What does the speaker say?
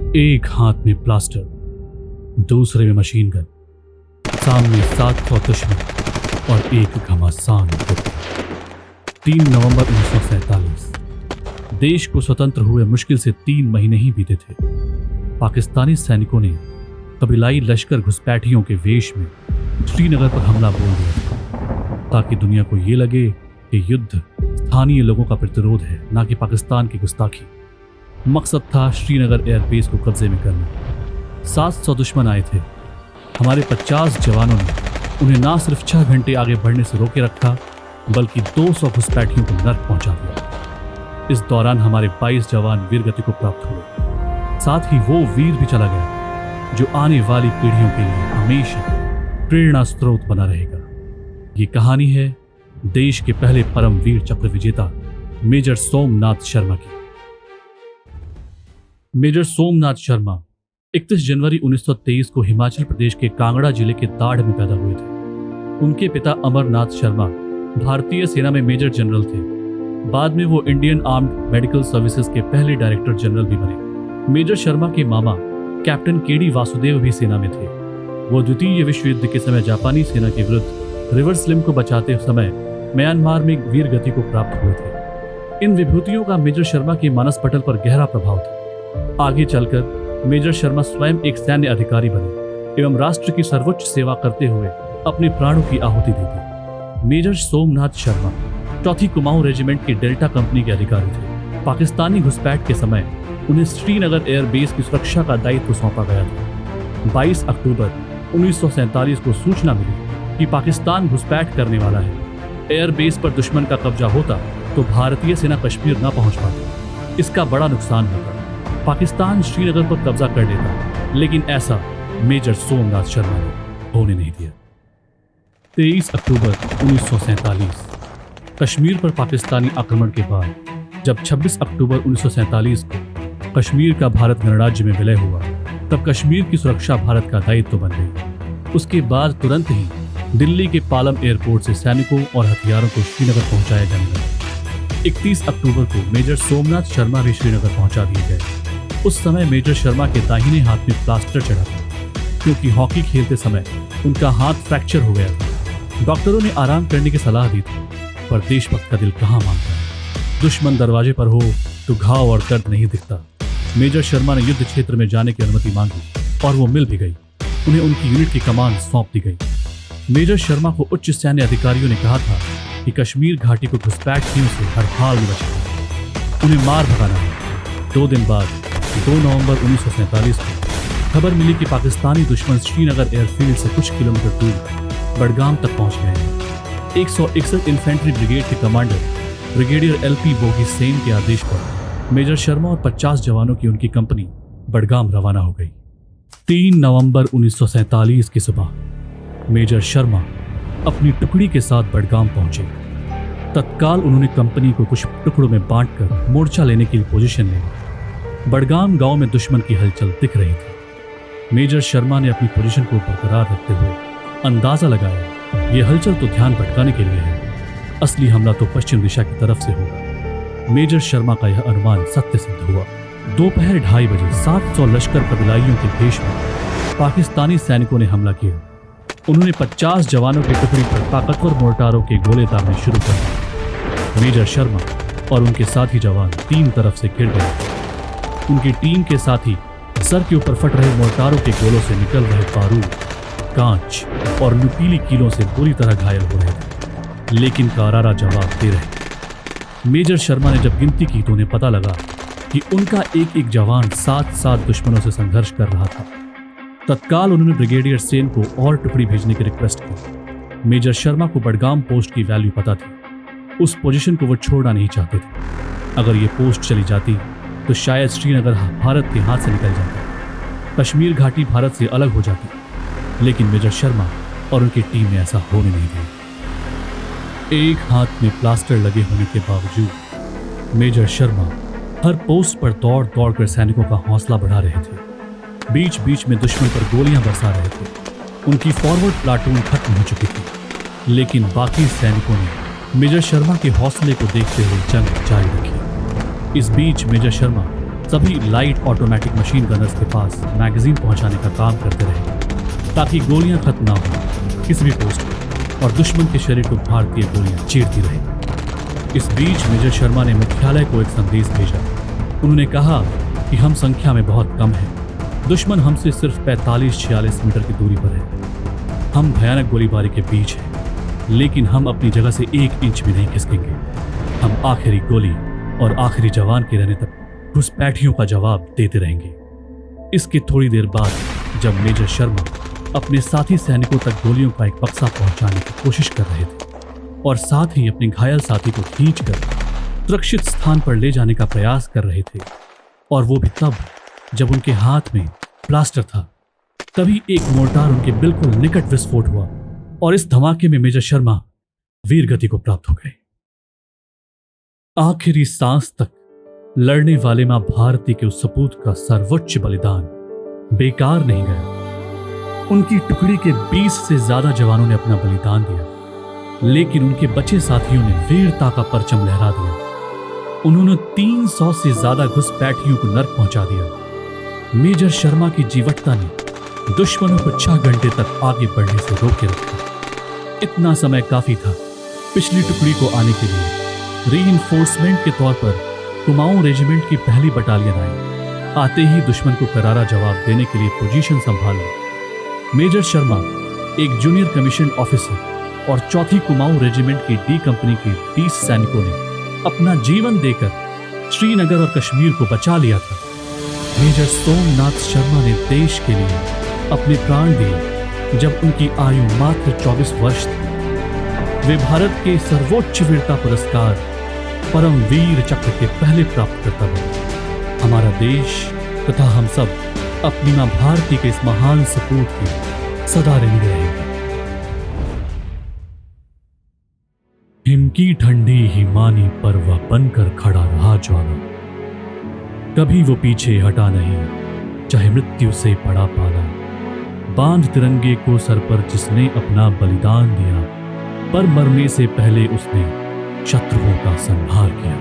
एक हाथ में प्लास्टर, दूसरे में मशीन गन, सामने 700 दुश्मन और एक घमासान युद्ध। 3 नवंबर 1947। देश को स्वतंत्र हुए मुश्किल से 3 महीने ही बीते थे। पाकिस्तानी सैनिकों ने कबीलाई लश्कर घुसपैठियों के वेश में श्रीनगर पर हमला बोल दिया था, ताकि दुनिया को ये लगे कि युद्ध स्थानीय लोगों का प्रतिरोध है, ना कि पाकिस्तान की गुस्ताखी। मकसद था श्रीनगर एयरबेस को कब्जे में करना। 700 दुश्मन आए थे। हमारे 50 जवानों ने उन्हें ना सिर्फ 6 घंटे आगे बढ़ने से रोके रखा, बल्कि 200 घुसपैठियों को नर्क पहुंचा दिया। इस दौरान हमारे 22 जवान वीरगति को प्राप्त हुए। साथ ही वो वीर भी चला गया जो आने वाली पीढ़ियों के लिए हमेशा प्रेरणा स्रोत बना रहेगा। ये कहानी है देश के पहले परमवीर चक्र विजेता मेजर सोमनाथ शर्मा की। मेजर सोमनाथ शर्मा 31 जनवरी 1923 को हिमाचल प्रदेश के कांगड़ा जिले के दाढ़ में पैदा हुए थे। उनके पिता अमरनाथ शर्मा भारतीय सेना में मेजर जनरल थे। बाद में वो इंडियन आर्म्ड मेडिकल सर्विसेज के पहले डायरेक्टर जनरल भी बने। मेजर शर्मा के मामा कैप्टन केडी वासुदेव भी सेना में थे। वो द्वितीय विश्व युद्ध के समय जापानी सेना के विरुद्ध रिवर स्लिम को बचाते समय म्यांमार में वीर गति को प्राप्त हुए थे। इन विभूतियों का मेजर शर्मा के मानस पटल पर गहरा प्रभाव था। आगे चलकर मेजर शर्मा स्वयं एक सैन्य अधिकारी बने एवं राष्ट्र की सर्वोच्च सेवा करते हुए अपने प्राणों की आहुति दे दी। Major Somnath Sharma 4th Kumaon regiment की डेल्टा कंपनी के अधिकारी थे। पाकिस्तानी घुसपैठ के समय उन्हें श्रीनगर एयरबेस की सुरक्षा का दायित्व सौंपा गया था। 22 अक्टूबर 1947 को सूचना मिली कि पाकिस्तान घुसपैठ करने वाला है। एयरबेस पर दुश्मन का कब्जा होता तो भारतीय सेना कश्मीर न पहुंच पाती। इसका बड़ा नुकसान होता। पाकिस्तान श्रीनगर पर कब्जा कर लेता, लेकिन ऐसा मेजर सोमनाथ शर्मा ने होने नहीं दिया। 23 अक्टूबर 1947 कश्मीर पर पाकिस्तानी आक्रमण के बाद जब 26 अक्टूबर 1947 को कश्मीर का भारत गणराज्य में विलय हुआ, तब कश्मीर की सुरक्षा भारत का दायित्व बन गई। उसके बाद तुरंत ही दिल्ली के पालम एयरपोर्ट से सैनिकों और हथियारों को श्रीनगर पहुंचाया जाने लगा। 31 अक्टूबर को मेजर सोमनाथ शर्मा भी श्रीनगर पहुंचा दिए गए। उस समय मेजर शर्मा के दाहिने हाथ में प्लास्टर चढ़ा था, क्योंकि हॉकी खेलते समय उनका हाथ फ्रैक्चर हो गया था। डॉक्टरों ने आराम करने की सलाह दी थी, पर देशभक्त का दिल कहाँ मानता है। दुश्मन दरवाजे पर हो तो घाव और दर्द नहीं दिखता। मेजर शर्मा ने युद्ध क्षेत्र में जाने की अनुमति मांगी और वो मिल भी गई। उन्हें उनकी यूनिट की कमान सौंप दी गई। मेजर शर्मा को उच्च सैन्य अधिकारियों ने कहा था कि कश्मीर घाटी को घुसपैठियों से हर हाल में बचाना, उन्हें मार भगाना है। 2 दिन बाद 2 नवंबर 1947 को खबर मिली कि पाकिस्तानी दुश्मन श्रीनगर एयरफील्ड से कुछ किलोमीटर दूर बडगाम तक पहुंच गए हैं। 161 इन्फेंट्री ब्रिगेड के commander brigadier LP bogie Sen के आदेश पर मेजर शर्मा और 50 जवानों की उनकी कंपनी बडगाम रवाना हो गई। 3 नवंबर 1947 की सुबह मेजर शर्मा अपनी टुकड़ी के साथ बडगाम पहुंचे। तत्काल उन्होंने कंपनी को कुछ टुकड़ों में बांटकर मोर्चा लेने की पोजीशन ली। बडगाम गांव में दुश्मन की हलचल दिख रही थी। मेजर शर्मा ने अपनी पोजीशन को बरकरार रखते हुए अंदाजा लगाया, ये हलचल तो ध्यान भटकाने के लिए है, असली हमला तो पश्चिम दिशा की तरफ से होगा। मेजर शर्मा का यह अनुमान सत्य सिद्ध हुआ। दोपहर 2:30 बजे 700 लश्कर कबीलाइयों के भेष में पाकिस्तानी सैनिकों ने हमला किया। उन्होंने 50 जवानों की टुकड़ी पर ताकतवर मोर्टारों के गोले दागने शुरू कर दिए। मेजर शर्मा और उनके साथी जवान 3 तरफ से घिर गए। उनकी टीम के साथी सर के ऊपर फट रहे मोर्टारों के गोलों से निकल रहे बारूद, कांच और नुकीली कीलों से बुरी तरह घायल हो रहे थे, लेकिन करारा जवाब दे रहे। मेजर शर्मा ने जब गिनती की तो उन्हें पता लगा कि उनका एक जवान 7 दुश्मनों से संघर्ष कर रहा था। तत्काल उन्होंने ब्रिगेडियर सेन को और टुकड़ी भेजने की रिक्वेस्ट की। मेजर शर्मा को बडगाम पोस्ट की वैल्यू पता थी। उस पोजीशन को वो छोड़ना नहीं चाहते थे। अगर ये पोस्ट चली जाती तो शायद श्रीनगर भारत के हाथ से निकल जाता, कश्मीर घाटी भारत से अलग हो जाती, लेकिन मेजर शर्मा और उनकी टीम ने ऐसा होने नहीं दिया। एक हाथ में प्लास्टर लगे होने के बावजूद मेजर शर्मा हर पोस्ट पर दौड़ दौड़ कर सैनिकों का हौसला बढ़ा रहे थे। बीच बीच में दुश्मन पर गोलियां बरसा रहे थे। उनकी फॉरवर्ड प्लाटून खत्म हो चुकी थी, लेकिन बाकी सैनिकों ने मेजर शर्मा के हौसले को देखते हुए जंग जारी रखी। इस बीच मेजर शर्मा सभी लाइट ऑटोमेटिक मशीन गनर्स के पास मैगजीन पहुंचाने का काम करते रहे ताकि गोलियां खत्म ना हो किसी भी पोस्ट पर और दुश्मन के शरीर को भारतीय गोलियां चीरती रहे। इस बीच मेजर शर्मा ने मुख्यालय को एक संदेश भेजा। उन्होंने कहा कि हम संख्या में बहुत कम हैं। दुश्मन हमसे सिर्फ 45-46 मीटर की दूरी पर है। हम भयानक गोलीबारी के बीच हैं, लेकिन हम अपनी जगह से 1 इंच भी नहीं खिसकेंगे। हम आखिरी गोली और आखिरी जवान के रहने तक घुसपैठियों का जवाब देते रहेंगे। इसके थोड़ी देर बाद जब मेजर शर्मा अपने साथी सैनिकों तक गोलियों का एक बक्सा पहुंचाने की कोशिश कर रहे थे और साथ ही अपने घायल साथी को खींचकर सुरक्षित स्थान पर ले जाने का प्रयास कर रहे थे, और वो भी तब जब उनके हाथ में प्लास्टर था, तभी एक मोर्टार उनके बिल्कुल निकट विस्फोट हुआ और इस धमाके में मेजर शर्मा वीर गति को प्राप्त हो गए। आखिरी सांस तक लड़ने वाले मां भारती के उस सपूत का सर्वोच्च बलिदान बेकार नहीं गया। उनकी टुकड़ी के 20 से ज्यादा जवानों ने अपना बलिदान दिया, लेकिन उनके बचे साथियों ने वीरता का परचम लहरा दिया। उन्होंने 300 से ज्यादा घुसपैठियों को नर्क पहुंचा दिया। मेजर शर्मा की जीवटता ने दुश्मनों को 6 घंटे तक आगे बढ़ने से रोके रखा। इतना समय काफी था पिछली टुकड़ी को आने के लिए। रीइंफोर्समेंट के तौर पर कुमाऊं रेजिमेंट की पहली बटालियन आई। आते ही दुश्मन को करारा जवाब देने के लिए पोजीशन संभाली। मेजर शर्मा एक जूनियर कमीशन ऑफिसर और 4थी कुमाऊं रेजिमेंट की डी कंपनी के 20 सैनिकों ने अपना जीवन देकर श्रीनगर और कश्मीर को बचा लिया था। मेजर सोमनाथ शर्मा ने देश के लिए अपने प्राण दिए जब उनकी आयु मात्र 24 वर्ष थी। वे भारत के सर्वोच्च वीरता पुरस्कार परम वीर चक्र के पहले प्राप्तकर्ता बने। हमारा देश तथा हम सब अपनी मां भारती के इस महान सपूत की सदा ऋणी रहेंगे। हिम की ठंडी हिमानी पर वह बनकर खड़ा रहा ज्वाला, कभी वो पीछे हटा नहीं, चाहे मृत्यु से पड़ा पाला। बांध तिरंगे को सर पर जिसने अपना बलिदान दिया, पर मरने से पहले उसने शत्रुओं का संहार किया।